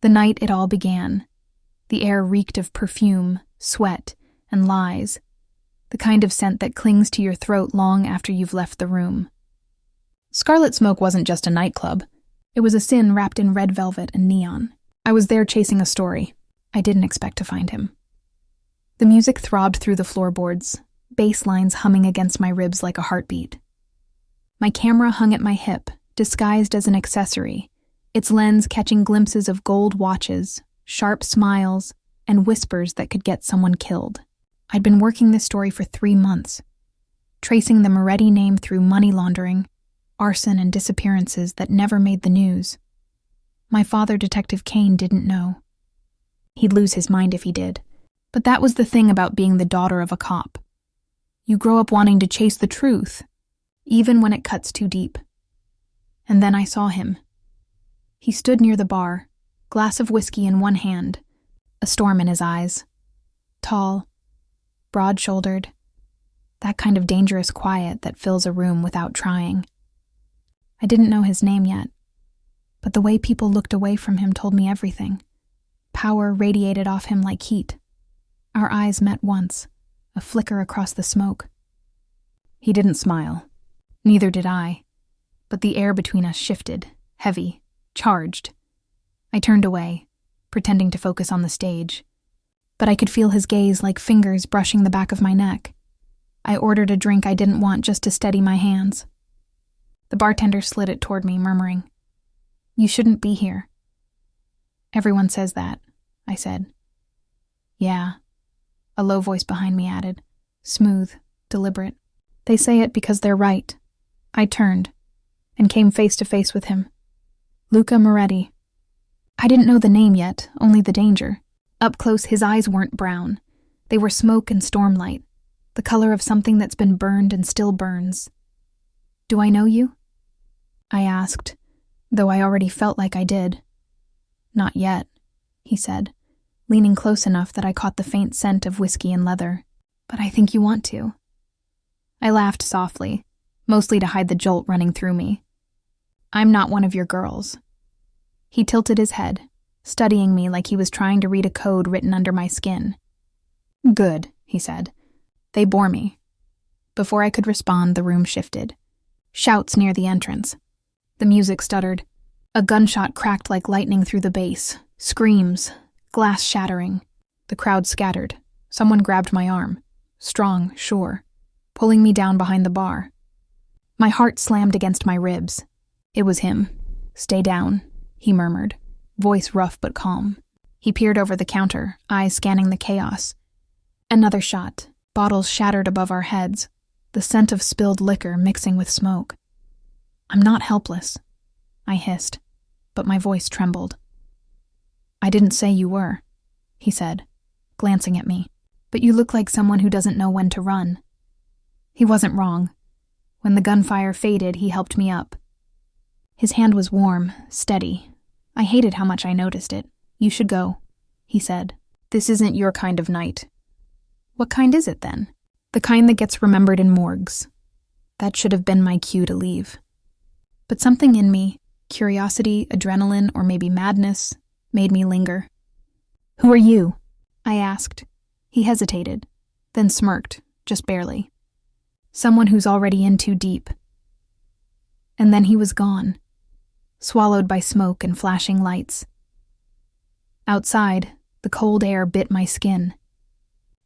The night it all began. The air reeked of perfume, sweat, and lies, the kind of scent that clings to your throat long after you've left the room. Scarlet Smoke wasn't just a nightclub. It was a sin wrapped in red velvet and neon. I was there chasing a story. I didn't expect to find him. The music throbbed through the floorboards, bass lines humming against my ribs like a heartbeat. My camera hung at my hip, disguised as an accessory, its lens catching glimpses of gold watches, sharp smiles, and whispers that could get someone killed. I'd been working this story for 3 months, tracing the Moretti name through money laundering, arson, and disappearances that never made the news. My father, Detective Kane, didn't know. He'd lose his mind if he did. But that was the thing about being the daughter of a cop. You grow up wanting to chase the truth, even when it cuts too deep. And then I saw him. He stood near the bar, glass of whiskey in one hand, a storm in his eyes. Tall, broad-shouldered, that kind of dangerous quiet that fills a room without trying. I didn't know his name yet, but the way people looked away from him told me everything. Power radiated off him like heat. Our eyes met once, a flicker across the smoke. He didn't smile. Neither did I. But the air between us shifted, heavy, charged. I turned away, pretending to focus on the stage. But I could feel his gaze like fingers brushing the back of my neck. I ordered a drink I didn't want just to steady my hands. The bartender slid it toward me, murmuring, "You shouldn't be here." "Everyone says that," I said. "Yeah," a low voice behind me added, smooth, deliberate. "They say it because they're right." I turned and came face to face with him. Luca Moretti. I didn't know the name yet, only the danger. Up close, his eyes weren't brown. They were smoke and stormlight, the color of something that's been burned and still burns. "Do I know you?" I asked, though I already felt like I did. "Not yet," he said, leaning close enough that I caught the faint scent of whiskey and leather. "But I think you want to." I laughed softly, mostly to hide the jolt running through me. "I'm not one of your girls." He tilted his head, studying me like he was trying to read a code written under my skin. "Good," he said. "They bore me." Before I could respond, the room shifted. Shouts near the entrance. The music stuttered. A gunshot cracked like lightning through the bass. Screams, glass shattering. The crowd scattered. Someone grabbed my arm. Strong, sure, pulling me down behind the bar. My heart slammed against my ribs. It was him. "Stay down," he murmured, voice rough but calm. He peered over the counter, eyes scanning the chaos. Another shot. Bottles shattered above our heads, the scent of spilled liquor mixing with smoke. "I'm not helpless," I hissed, but my voice trembled. "I didn't say you were," he said, glancing at me, "but you look like someone who doesn't know when to run." He wasn't wrong. When the gunfire faded, he helped me up. His hand was warm, steady. I hated how much I noticed it. "You should go," he said. "This isn't your kind of night." "What kind is it, then?" "The kind that gets remembered in morgues." That should have been my cue to leave. But something in me, curiosity, adrenaline, or maybe madness, made me linger. "Who are you?" I asked. He hesitated, then smirked, just barely. "Someone who's already in too deep." And then he was gone, swallowed by smoke and flashing lights. Outside, the cold air bit my skin.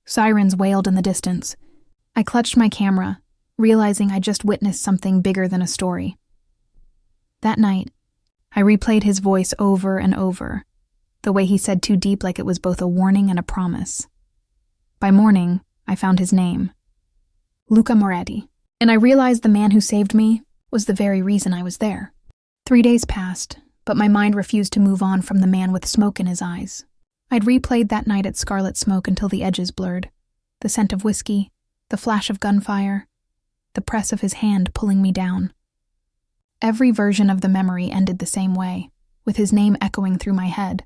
Sirens wailed in the distance. I clutched my camera, realizing I just witnessed something bigger than a story. That night, I replayed his voice over and over, the way he said "too deep" like it was both a warning and a promise. By morning, I found his name. Luca Moretti. And I realized the man who saved me was the very reason I was there. 3 days passed, but my mind refused to move on from the man with smoke in his eyes. I'd replayed that night at Scarlet Smoke until the edges blurred. The scent of whiskey, the flash of gunfire, the press of his hand pulling me down. Every version of the memory ended the same way, with his name echoing through my head.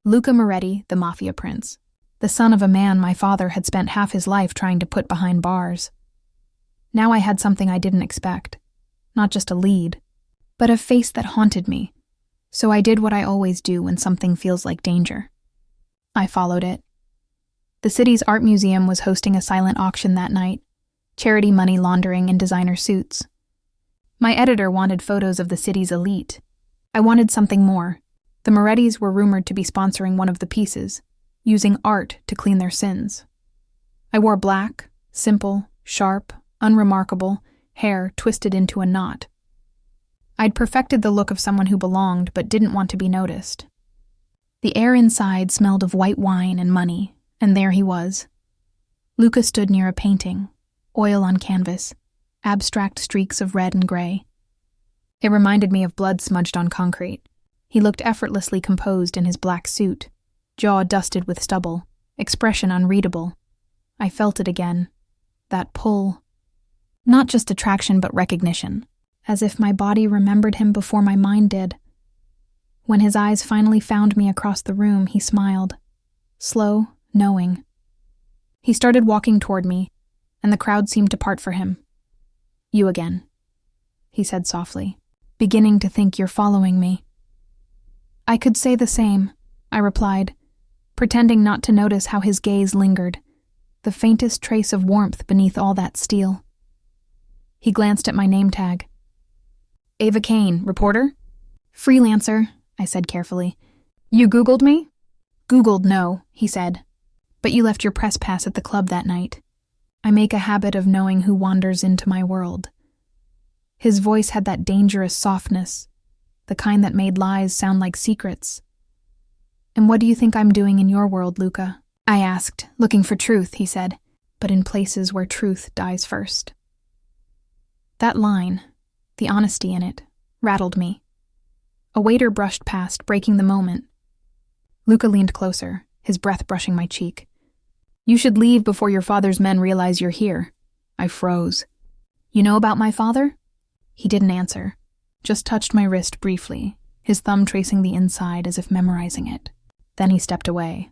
Luca Moretti, the Mafia prince, the son of a man my father had spent half his life trying to put behind bars. Now I had something I didn't expect. Not just a lead, but a face that haunted me, So I did what I always do when something feels like danger. I followed it. The city's art museum was hosting a silent auction that night, charity money laundering in designer suits. My editor wanted photos of the city's elite. I wanted something more. The Morettis were rumored to be sponsoring one of the pieces, using art to clean their sins. I wore black, simple, sharp, unremarkable, hair twisted into a knot. I'd perfected the look of someone who belonged but didn't want to be noticed. The air inside smelled of white wine and money, and there he was. Luca stood near a painting, oil on canvas, abstract streaks of red and gray. It reminded me of blood smudged on concrete. He looked effortlessly composed in his black suit, jaw dusted with stubble, expression unreadable. I felt it again. That pull. Not just attraction but recognition, as if my body remembered him before my mind did. When his eyes finally found me across the room, he smiled. Slow, knowing. He started walking toward me, and the crowd seemed to part for him. You again, he said softly, beginning to think you're following me. I could say the same, I replied, pretending not to notice how his gaze lingered, the faintest trace of warmth beneath all that steel. He glanced at my name tag. Ava Kane, reporter? Freelancer, I said carefully. You Googled me? Googled, no, he said. But you left your press pass at the club that night. I make a habit of knowing who wanders into my world. His voice had that dangerous softness, the kind that made lies sound like secrets. And what do you think I'm doing in your world, Luca? I asked, looking for truth, he said, but in places where truth dies first. That line, the honesty in it, rattled me. A waiter brushed past, breaking the moment. Luca leaned closer, his breath brushing my cheek. You should leave before your father's men realize you're here. I froze. You know about my father? He didn't answer, just touched my wrist briefly, his thumb tracing the inside as if memorizing it. Then he stepped away.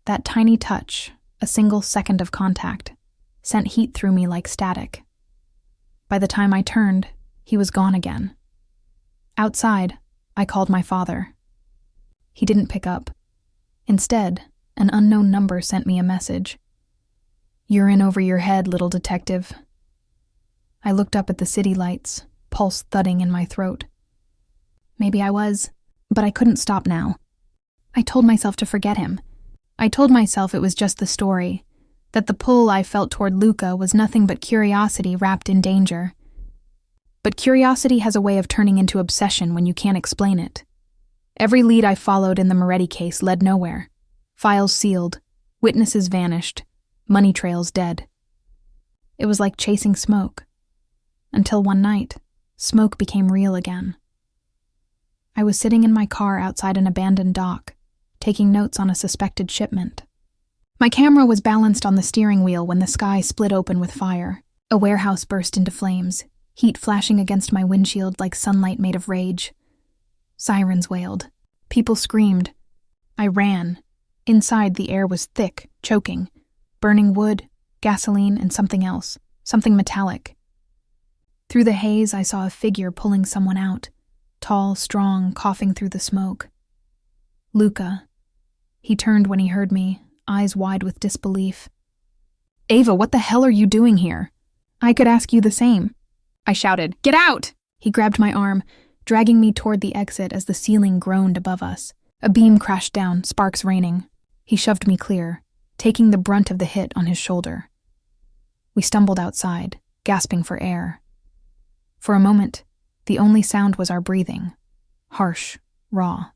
That tiny touch, a single second of contact, sent heat through me like static. By the time I turned, he was gone again. Outside, I called my father. He didn't pick up. Instead, an unknown number sent me a message. You're in over your head, little detective. I looked up at the city lights, pulse thudding in my throat. Maybe I was, but I couldn't stop now. I told myself to forget him. I told myself it was just the story, that the pull I felt toward Luca was nothing but curiosity wrapped in danger. But curiosity has a way of turning into obsession when you can't explain it. Every lead I followed in the Moretti case led nowhere. Files sealed, witnesses vanished, money trails dead. It was like chasing smoke. Until one night, smoke became real again. I was sitting in my car outside an abandoned dock, taking notes on a suspected shipment. My camera was balanced on the steering wheel when the sky split open with fire. A warehouse burst into flames, heat flashing against my windshield like sunlight made of rage. Sirens wailed. People screamed. I ran. Inside, the air was thick, choking. Burning wood, gasoline, and something else. Something metallic. Through the haze, I saw a figure pulling someone out. Tall, strong, coughing through the smoke. Luca. He turned when he heard me, eyes wide with disbelief. Ava, what the hell are you doing here? I could ask you the same. I shouted, Get out! He grabbed my arm, dragging me toward the exit as the ceiling groaned above us. A beam crashed down, sparks raining. He shoved me clear, taking the brunt of the hit on his shoulder. We stumbled outside, gasping for air. For a moment, the only sound was our breathing, harsh, raw.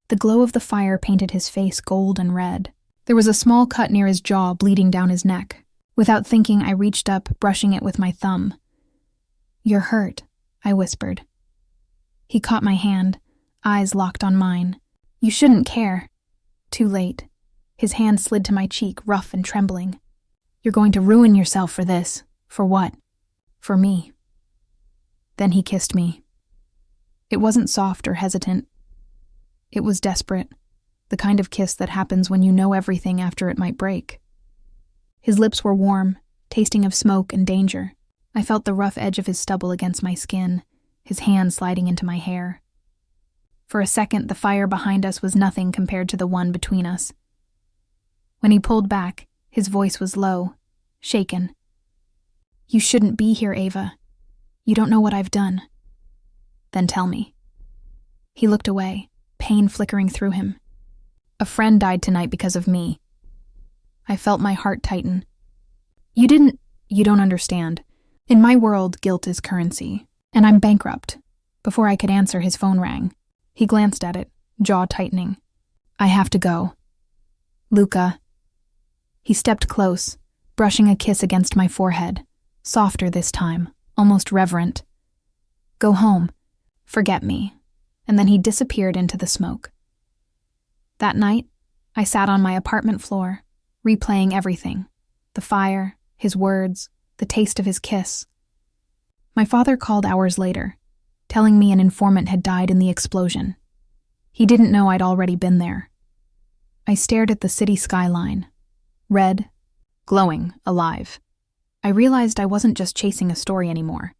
The glow of the fire painted his face gold and red. There was a small cut near his jaw bleeding down his neck. Without thinking, I reached up, brushing it with my thumb. You're hurt, I whispered. He caught my hand, eyes locked on mine. You shouldn't care. Too late. His hand slid to my cheek, rough and trembling. You're going to ruin yourself for this. For what? For me. Then he kissed me. It wasn't soft or hesitant. It was desperate, the kind of kiss that happens when you know everything after it might break. His lips were warm, tasting of smoke and danger. I felt the rough edge of his stubble against my skin, his hand sliding into my hair. For a second, the fire behind us was nothing compared to the one between us. When he pulled back, his voice was low, shaken. "You shouldn't be here, Ava. You don't know what I've done." "Then tell me." He looked away, pain flickering through him. "A friend died tonight because of me." I felt my heart tighten. You don't understand. In my world, guilt is currency, and I'm bankrupt." Before I could answer, his phone rang. He glanced at it, jaw tightening. "I have to go." "Luca." He stepped close, brushing a kiss against my forehead, softer this time, almost reverent. "Go home. Forget me." And then he disappeared into the smoke. That night, I sat on my apartment floor, replaying everything. The fire, his words, the taste of his kiss. My father called hours later, telling me an informant had died in the explosion. He didn't know I'd already been there. I stared at the city skyline, red, glowing, alive. I realized I wasn't just chasing a story anymore.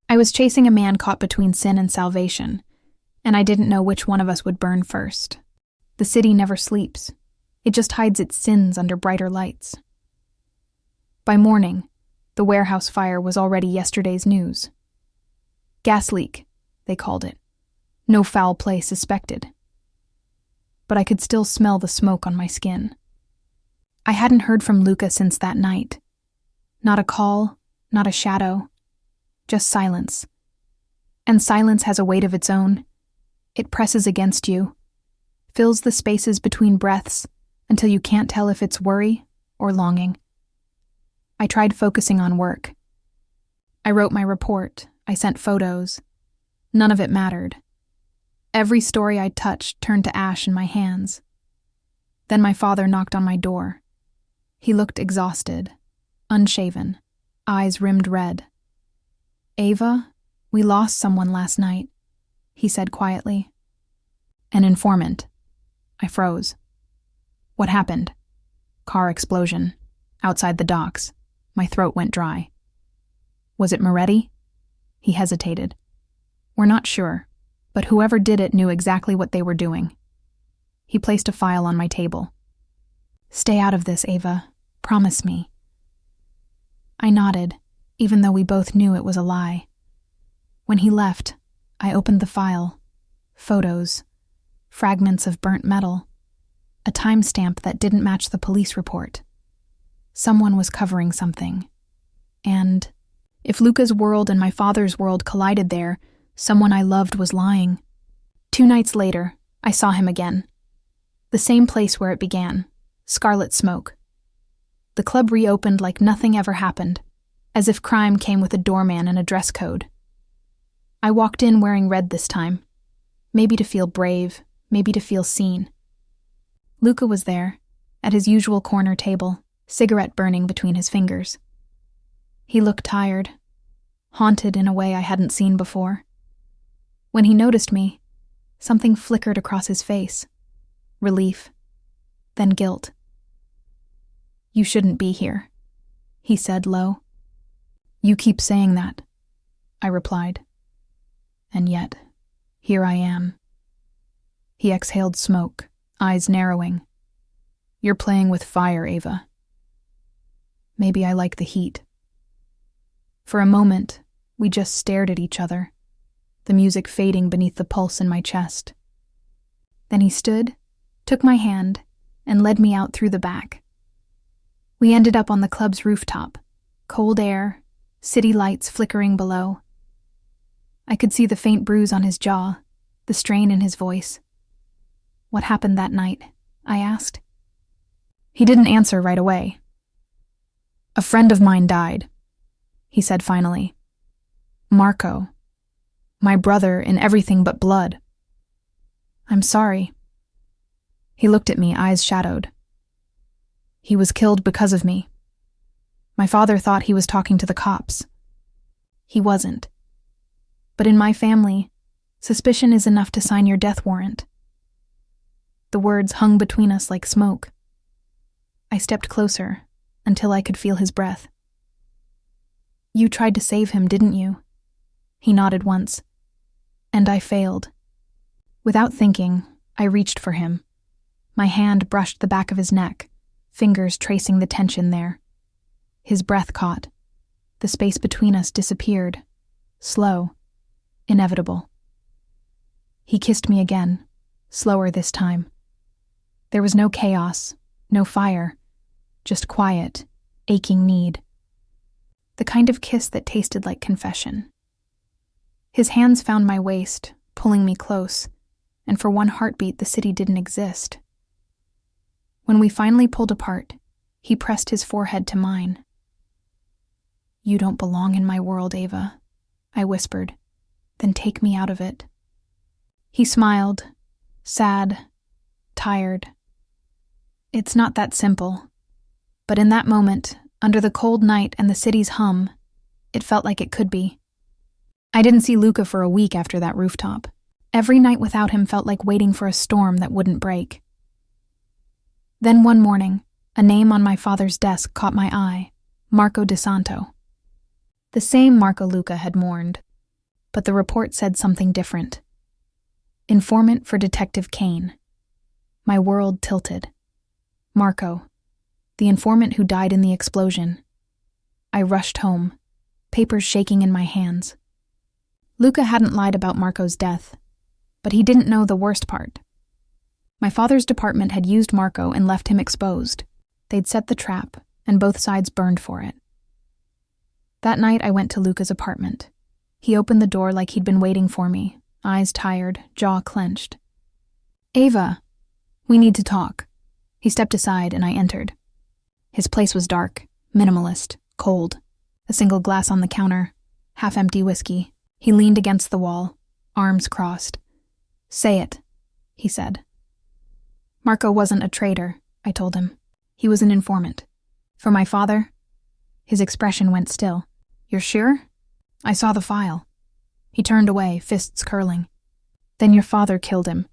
I was chasing a man caught between sin and salvation, and I didn't know which one of us would burn first. The city never sleeps. It just hides its sins under brighter lights. By morning, the warehouse fire was already yesterday's news. Gas leak, they called it. No foul play suspected. But I could still smell the smoke on my skin. I hadn't heard from Luca since that night. Not a call, not a shadow, just silence. And silence has a weight of its own. It presses against you, fills the spaces between breaths until you can't tell if it's worry or longing. I tried focusing on work. I wrote my report, I sent photos. None of it mattered. Every story I touched turned to ash in my hands. Then my father knocked on my door. He looked exhausted, unshaven, eyes rimmed red. "Ava, we lost someone last night," he said quietly. "An informant." I froze. "What happened?" "Car explosion. Outside the docks." My throat went dry. "Was it Moretti?" He hesitated. "We're not sure, but whoever did it knew exactly what they were doing." He placed a file on my table. "Stay out of this, Ava. Promise me." I nodded, even though we both knew it was a lie. When he left, I opened the file. Photos, fragments of burnt metal, a timestamp that didn't match the police report. Someone was covering something. And if Luca's world and my father's world collided there, someone I loved was lying. 2 nights later, I saw him again. The same place where it began, Scarlet Smoke. The club reopened like nothing ever happened, as if crime came with a doorman and a dress code. I walked in wearing red this time, maybe to feel brave, maybe to feel seen. Luca was there, at his usual corner table, cigarette burning between his fingers. He looked tired, haunted in a way I hadn't seen before. When he noticed me, something flickered across his face. Relief, then guilt. "You shouldn't be here," he said low. "You keep saying that," I replied. "And yet, here I am." He exhaled smoke, eyes narrowing. "You're playing with fire, Ava." Maybe I like the heat. For a moment, we just stared at each other, the music fading beneath the pulse in my chest. Then he stood, took my hand, and led me out through the back. We ended up on the club's rooftop, cold air, city lights flickering below. I could see the faint bruise on his jaw, the strain in his voice. "What happened that night?" I asked. He didn't answer right away. "A friend of mine died," he said finally. "Marco. My brother in everything but blood." "I'm sorry." He looked at me, eyes shadowed. "He was killed because of me. My father thought he was talking to the cops. He wasn't. But in my family, suspicion is enough to sign your death warrant." The words hung between us like smoke. I stepped closer, until I could feel his breath. "You tried to save him, didn't you?" He nodded once. "And I failed." Without thinking, I reached for him. My hand brushed the back of his neck, fingers tracing the tension there. His breath caught. The space between us disappeared. Slow. Inevitable. He kissed me again, slower this time. There was no chaos, no fire, just quiet, aching need. The kind of kiss that tasted like confession. His hands found my waist, pulling me close, and for one heartbeat the city didn't exist. When we finally pulled apart, he pressed his forehead to mine. "You don't belong in my world, Ava," I whispered. "Then take me out of it." He smiled, sad, tired. It's not that simple. But in that moment, under the cold night and the city's hum, it felt like it could be. I didn't see Luca for a week after that rooftop. Every night without him felt like waiting for a storm that wouldn't break. Then one morning, a name on my father's desk caught my eye, Marco DeSanto. The same Marco Luca had mourned, but the report said something different. Informant for Detective Kane. My world tilted. Marco, the informant who died in the explosion. I rushed home, papers shaking in my hands. Luca hadn't lied about Marco's death, but he didn't know the worst part. My father's department had used Marco and left him exposed. They'd set the trap, and both sides burned for it. That night I went to Luca's apartment. He opened the door like he'd been waiting for me, eyes tired, jaw clenched. "Ava, we need to talk." He stepped aside and I entered. His place was dark, minimalist, cold. A single glass on the counter, half-empty whiskey. He leaned against the wall, arms crossed. "Say it," he said. "Marco wasn't a traitor," I told him. "He was an informant. For my father." His expression went still. "You're sure?" "I saw the file." He turned away, fists curling. "Then your father killed him."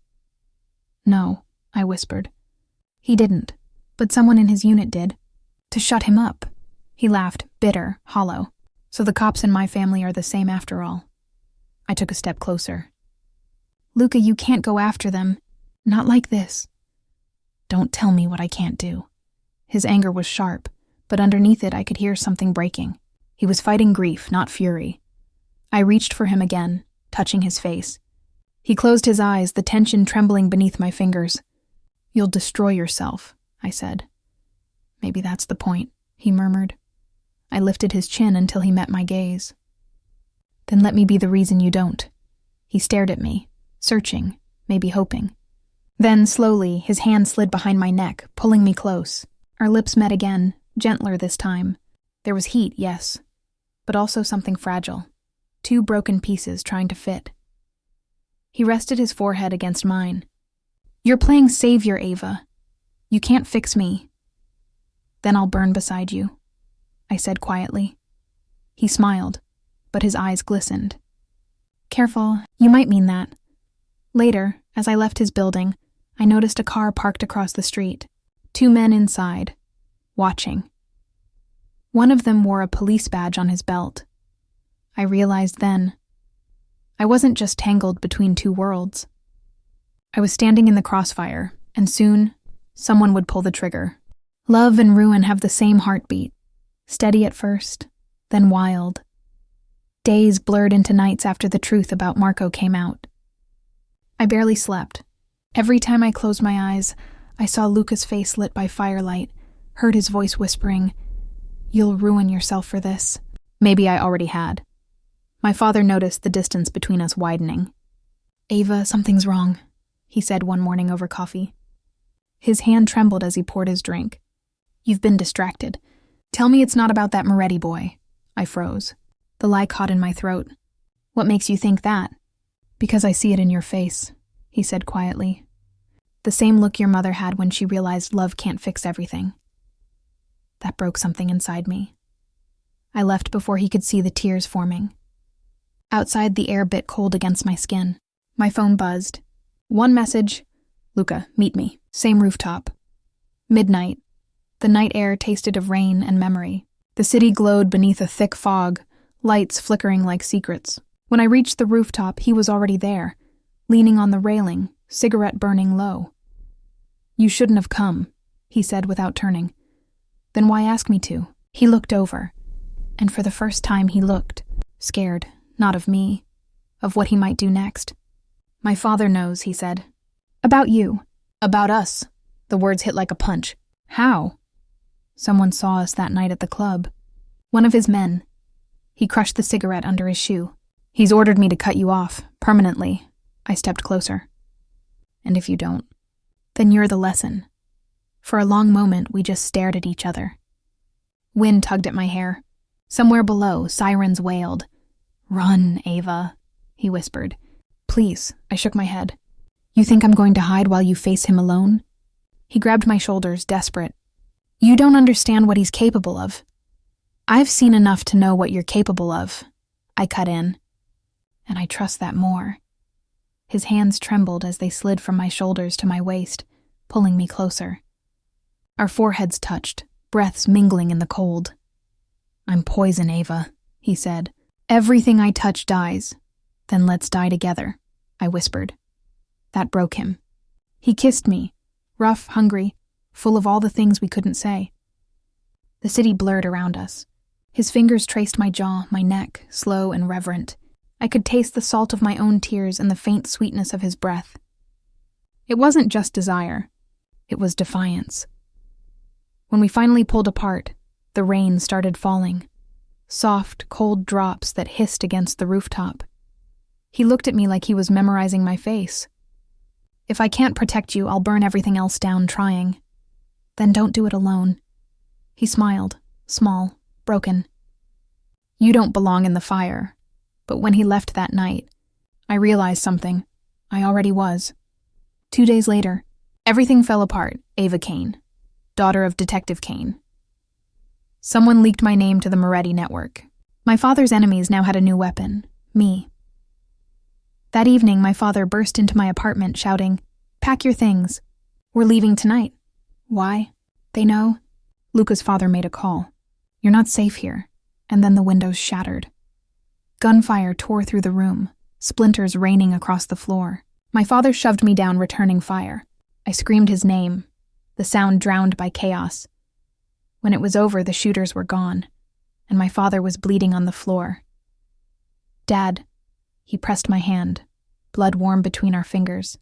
"No," I whispered. "He didn't, but someone in his unit did. To shut him up." He laughed, bitter, hollow. "So the cops in my family are the same after all." I took a step closer. "Luca, you can't go after them. Not like this." "Don't tell me what I can't do." His anger was sharp, but underneath it I could hear something breaking. He was fighting grief, not fury. I reached for him again, touching his face. He closed his eyes, the tension trembling beneath my fingers. "You'll destroy yourself," I said. "Maybe that's the point," he murmured. I lifted his chin until he met my gaze. "Then let me be the reason you don't." He stared at me, searching, maybe hoping. Then, slowly, his hand slid behind my neck, pulling me close. Our lips met again, gentler this time. There was heat, yes, but also something fragile. Two broken pieces trying to fit. He rested his forehead against mine. "You're playing savior, Ava. You can't fix me." "Then I'll burn beside you," I said quietly. He smiled, but his eyes glistened. "Careful, you might mean that." Later, as I left his building, I noticed a car parked across the street. 2 men inside, watching. One of them wore a police badge on his belt. I realized then, I wasn't just tangled between 2 worlds. I was standing in the crossfire, and soon, someone would pull the trigger. Love and ruin have the same heartbeat. Steady at first, then wild. Days blurred into nights after the truth about Marco came out. I barely slept. Every time I closed my eyes, I saw Luca's face lit by firelight, heard his voice whispering, "You'll ruin yourself for this." Maybe I already had. My father noticed the distance between us widening. "Ava, something's wrong," he said one morning over coffee. His hand trembled as he poured his drink. "You've been distracted. Tell me it's not about that Moretti boy." I froze. The lie caught in my throat. "What makes you think that?" "Because I see it in your face," he said quietly. "The same look your mother had when she realized love can't fix everything." That broke something inside me. I left before he could see the tears forming. Outside, the air bit cold against my skin. My phone buzzed. One message: "Luca, meet me. Same rooftop." Midnight. The night air tasted of rain and memory. The city glowed beneath a thick fog, lights flickering like secrets. When I reached the rooftop, he was already there, leaning on the railing, cigarette burning low. "You shouldn't have come," he said without turning. "Then why ask me to?" He looked over, and for the first time he looked, scared, not of me, of what he might do next. "My father knows," he said. "About you." "About us." The words hit like a punch. "How?" "Someone saw us that night at the club. One of his men." He crushed the cigarette under his shoe. "He's ordered me to cut you off, permanently." I stepped closer. "And if you don't?" "Then you're the lesson." For a long moment, we just stared at each other. Wind tugged at my hair. Somewhere below, sirens wailed. "Run, Ava," he whispered. "Please," I shook my head. "You think I'm going to hide while you face him alone?" He grabbed my shoulders, desperate. "You don't understand what he's capable of." "I've seen enough to know what you're capable of," I cut in. "And I trust that more." His hands trembled as they slid from my shoulders to my waist, pulling me closer. Our foreheads touched, breaths mingling in the cold. "I'm poison, Ava," he said. "Everything I touch dies." "Then let's die together," I whispered. That broke him. He kissed me, rough, hungry, full of all the things we couldn't say. The city blurred around us. His fingers traced my jaw, my neck, slow and reverent. I could taste the salt of my own tears and the faint sweetness of his breath. It wasn't just desire. It was defiance. When we finally pulled apart, the rain started falling. Soft, cold drops that hissed against the rooftop. He looked at me like he was memorizing my face. "If I can't protect you, I'll burn everything else down trying." "Then don't do it alone." He smiled, small, broken. "You don't belong in the fire." But when he left that night, I realized something. I already was. 2 days later, everything fell apart. Ava Kane, daughter of Detective Kane. Someone leaked my name to the Moretti network. My father's enemies now had a new weapon, me. That evening, my father burst into my apartment shouting, "Pack your things. We're leaving tonight." "Why?" "They know." Luca's father made a call. "You're not safe here." And then the windows shattered. Gunfire tore through the room, splinters raining across the floor. My father shoved me down, returning fire. I screamed his name, the sound drowned by chaos. When it was over, the shooters were gone, and my father was bleeding on the floor. "Dad," he pressed my hand, blood warm between our fingers.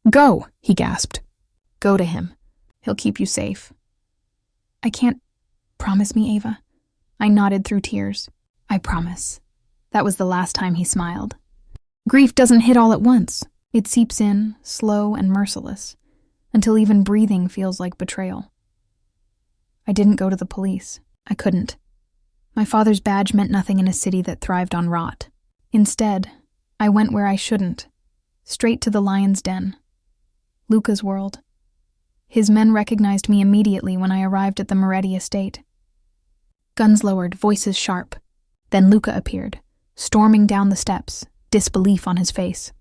"Go," he gasped. "Go to him. He'll keep you safe." "I can't. Promise me, Ava." I nodded through tears. "I promise." That was the last time he smiled. Grief doesn't hit all at once. It seeps in, slow and merciless, until even breathing feels like betrayal. I didn't go to the police. I couldn't. My father's badge meant nothing in a city that thrived on rot. Instead, I went where I shouldn't, straight to the lion's den. Luca's world. His men recognized me immediately when I arrived at the Moretti estate. Guns lowered, voices sharp. Then Luca appeared, storming down the steps, disbelief on his face.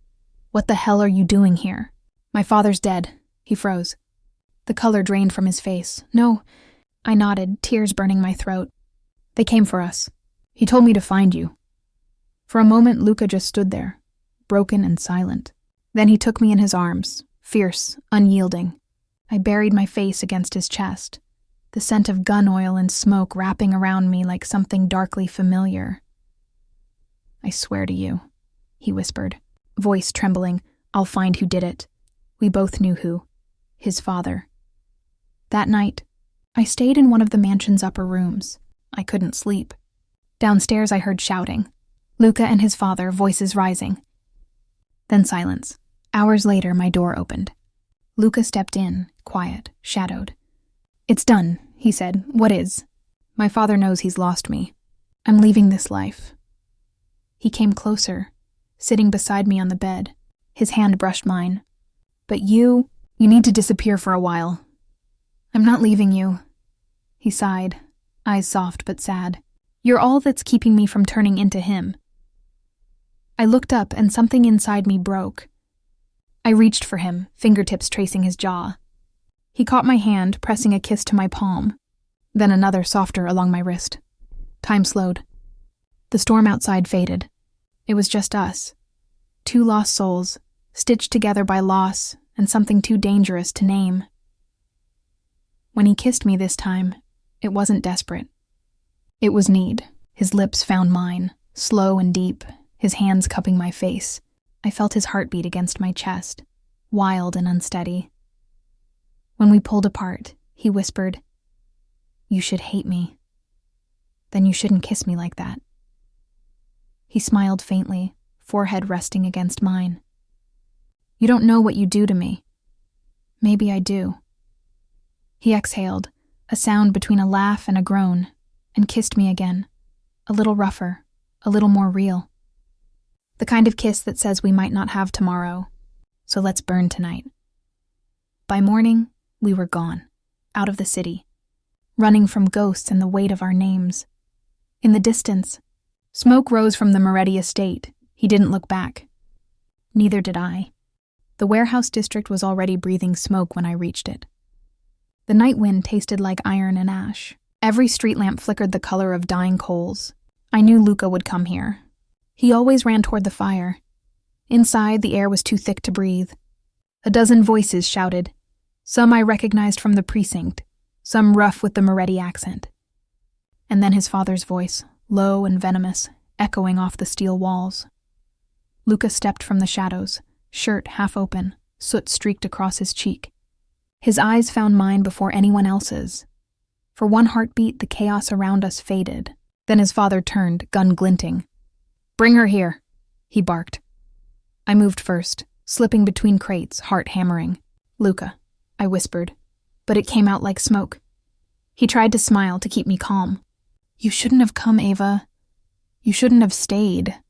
"What the hell are you doing here?" "My father's dead." He froze. The color drained from his face. "No." I nodded, tears burning my throat. "They came for us. He told me to find you." For a moment, Luca just stood there, broken and silent. Then he took me in his arms, fierce, unyielding. I buried my face against his chest, the scent of gun oil and smoke wrapping around me like something darkly familiar. "I swear to you," he whispered, voice trembling, "I'll find who did it." We both knew who. His father. That night, I stayed in one of the mansion's upper rooms. I couldn't sleep. Downstairs I heard shouting. Luca and his father, voices rising. Then silence. Hours later, my door opened. Luca stepped in, quiet, shadowed. "It's done," he said. "What is?" "My father knows he's lost me. I'm leaving this life." He came closer, sitting beside me on the bed. His hand brushed mine. "But you need to disappear for a while." "I'm not leaving you." He sighed, eyes soft but sad. "You're all that's keeping me from turning into him." I looked up and something inside me broke. I reached for him, fingertips tracing his jaw. He caught my hand, pressing a kiss to my palm, then another softer along my wrist. Time slowed. The storm outside faded. It was just us. 2 lost souls, stitched together by loss and something too dangerous to name. When he kissed me this time, it wasn't desperate. It was need. His lips found mine, slow and deep, his hands cupping my face. I felt his heartbeat against my chest, wild and unsteady. When we pulled apart, he whispered, "You should hate me. Then you shouldn't kiss me like that." He smiled faintly, forehead resting against mine. "You don't know what you do to me." "Maybe I do." He exhaled, a sound between a laugh and a groan, and kissed me again, a little rougher, a little more real. The kind of kiss that says we might not have tomorrow, so let's burn tonight. By morning, we were gone, out of the city, running from ghosts and the weight of our names. In the distance, smoke rose from the Moretti estate. He didn't look back. Neither did I. The warehouse district was already breathing smoke when I reached it. The night wind tasted like iron and ash. Every street lamp flickered the color of dying coals. I knew Luca would come here. He always ran toward the fire. Inside, the air was too thick to breathe. A dozen voices shouted. Some I recognized from the precinct, some rough with the Moretti accent. And then his father's voice, low and venomous, echoing off the steel walls. Luca stepped from the shadows, shirt half open, soot streaked across his cheek. His eyes found mine before anyone else's. For one heartbeat, the chaos around us faded. Then his father turned, gun glinting. "Bring her here," he barked. I moved first, slipping between crates, heart hammering. "Luca," I whispered, but it came out like smoke. He tried to smile to keep me calm. "You shouldn't have come, Ava. You shouldn't have stayed."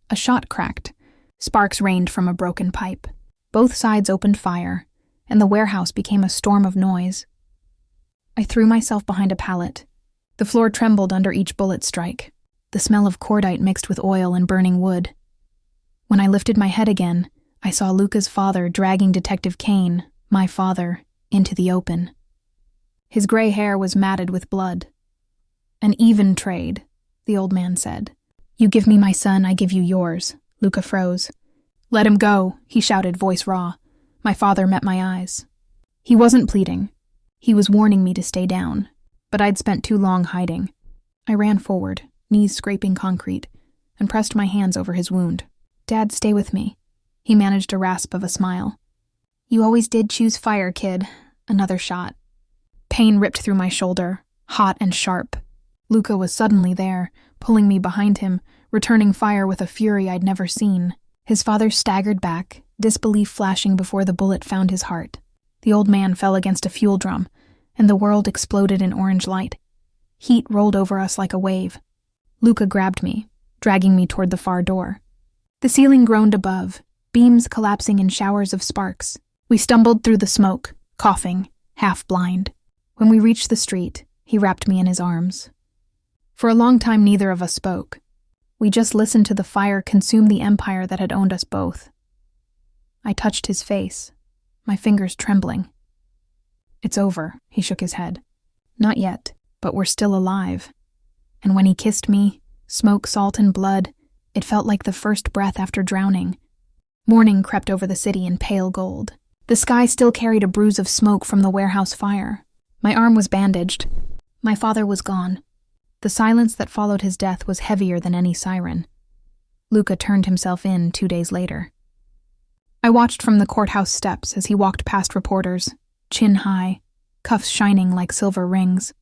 A shot cracked. Sparks rained from a broken pipe. Both sides opened fire, and the warehouse became a storm of noise. I threw myself behind a pallet. The floor trembled under each bullet strike, the smell of cordite mixed with oil and burning wood. When I lifted my head again, I saw Luca's father dragging Detective Kane, my father, into the open. His gray hair was matted with blood. "An even trade," the old man said. "You give me my son, I give you yours." Luca froze. "Let him go," he shouted, voice raw. My father met my eyes. He wasn't pleading. He was warning me to stay down, but I'd spent too long hiding. I ran forward, knees scraping concrete, and pressed my hands over his wound. "Dad, stay with me." He managed a rasp of a smile. "You always did choose fire, kid." Another shot. Pain ripped through my shoulder, hot and sharp. Luca was suddenly there, pulling me behind him, returning fire with a fury I'd never seen. His father staggered back, disbelief flashing before the bullet found his heart. The old man fell against a fuel drum, and the world exploded in orange light. Heat rolled over us like a wave. Luca grabbed me, dragging me toward the far door. The ceiling groaned above, beams collapsing in showers of sparks. We stumbled through the smoke, coughing, half blind. When we reached the street, he wrapped me in his arms. For a long time, neither of us spoke. We just listened to the fire consume the empire that had owned us both. I touched his face, my fingers trembling. "It's over," he shook his head. "Not yet, but we're still alive." And when he kissed me, smoke, salt, and blood, it felt like the first breath after drowning. Morning crept over the city in pale gold. The sky still carried a bruise of smoke from the warehouse fire. My arm was bandaged. My father was gone. The silence that followed his death was heavier than any siren. Luca turned himself in 2 days later. I watched from the courthouse steps as he walked past reporters, chin high, cuffs shining like silver rings.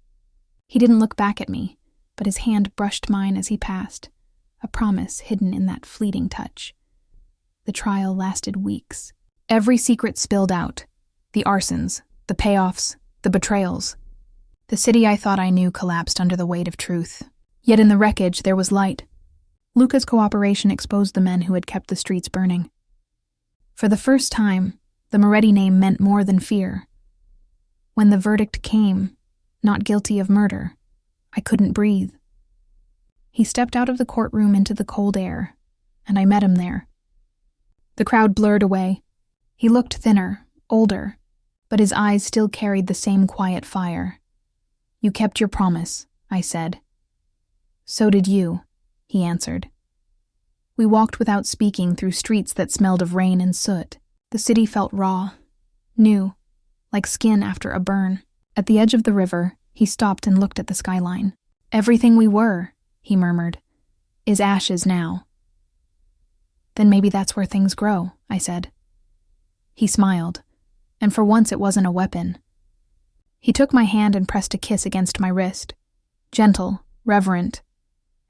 He didn't look back at me, but his hand brushed mine as he passed, a promise hidden in that fleeting touch. The trial lasted weeks. Every secret spilled out. The arsons, the payoffs, the betrayals. The city I thought I knew collapsed under the weight of truth. Yet in the wreckage there was light. Luca's cooperation exposed the men who had kept the streets burning. For the first time, the Moretti name meant more than fear. When the verdict came, not guilty of murder, I couldn't breathe. He stepped out of the courtroom into the cold air, and I met him there. The crowd blurred away. He looked thinner, older, but his eyes still carried the same quiet fire. "You kept your promise," I said. "So did you," he answered. We walked without speaking through streets that smelled of rain and soot. The city felt raw, new, like skin after a burn. At the edge of the river, he stopped and looked at the skyline. "Everything we were," he murmured, "is ashes now." "Then maybe that's where things grow," I said. He smiled, and for once it wasn't a weapon. He took my hand and pressed a kiss against my wrist, gentle, reverent,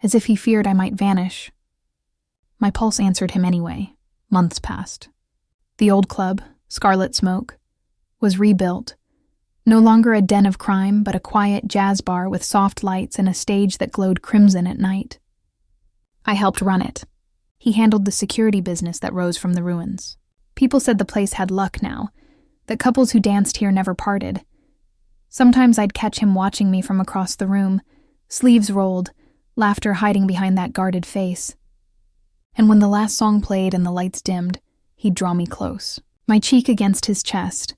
as if he feared I might vanish. My pulse answered him anyway. Months passed. The old club, Scarlet Smoke, was rebuilt. No longer a den of crime, but a quiet jazz bar with soft lights and a stage that glowed crimson at night. I helped run it. He handled the security business that rose from the ruins. People said the place had luck now, that couples who danced here never parted. Sometimes I'd catch him watching me from across the room, sleeves rolled, laughter hiding behind that guarded face. And when the last song played and the lights dimmed, he'd draw me close, my cheek against his chest.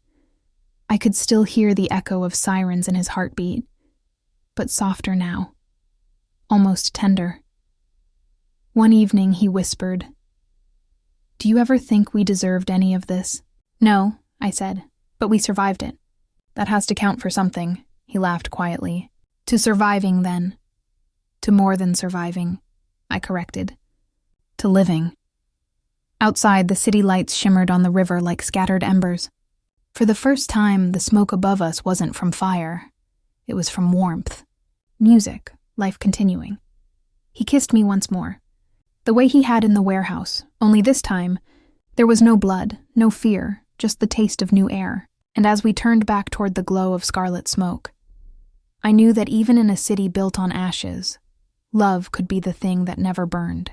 I could still hear the echo of sirens in his heartbeat, but softer now, almost tender. One evening he whispered, "Do you ever think we deserved any of this?" "No," I said, "but we survived it." "That has to count for something," he laughed quietly. "To surviving, then." "To more than surviving," I corrected. "To living." Outside, the city lights shimmered on the river like scattered embers. For the first time, the smoke above us wasn't from fire. It was from warmth. Music, life continuing. He kissed me once more, the way he had in the warehouse, only this time, there was no blood, no fear, just the taste of new air. And as we turned back toward the glow of Scarlet Smoke, I knew that even in a city built on ashes, love could be the thing that never burned.